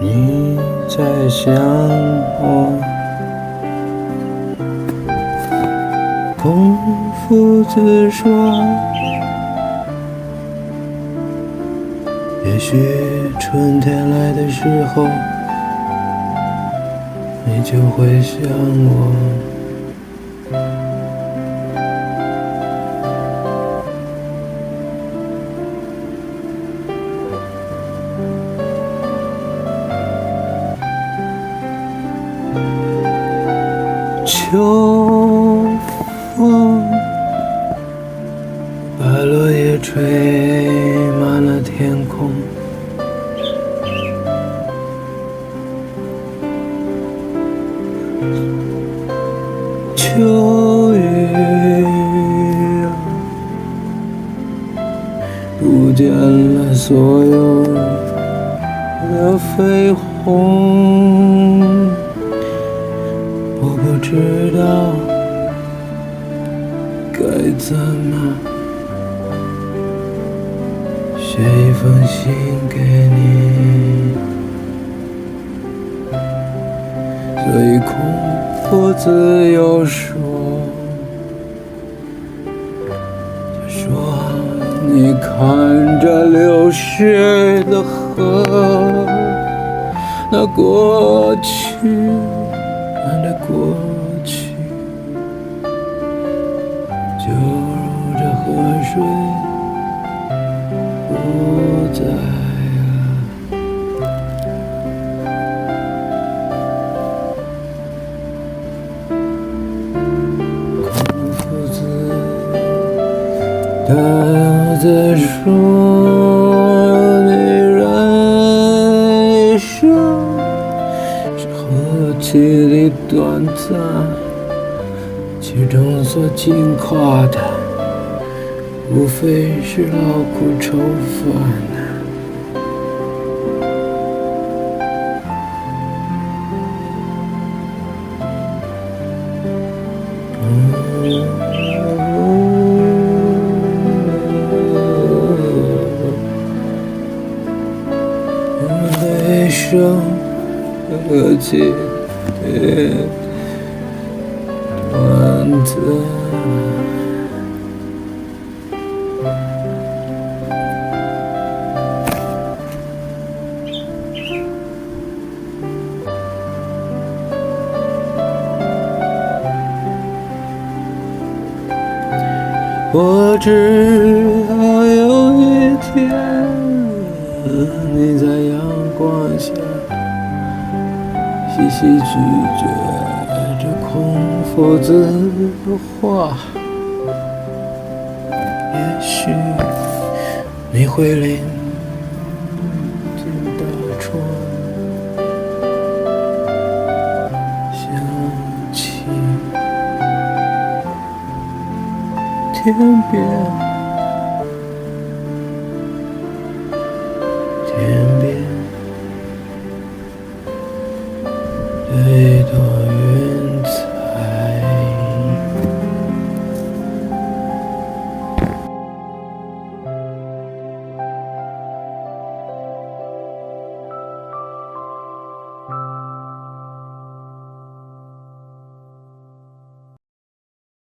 你在想我，孔夫子说，也许春天来的时候，你就会想我。秋风把落叶吹满了天空，秋雨不见了所有的绯红，我不知道该怎么写一封信给你，所以孔夫子又说，他说你看着流水的河，那过去的过去，就如这河水不在孔夫子他在说，女人一生是何其的短暂，其中所经跨的无非是劳苦愁烦。我的一生何其的短暂，我知道有一天，你在阳光下细细咀嚼着孔夫子的话，也许你会临近大窗，想起天边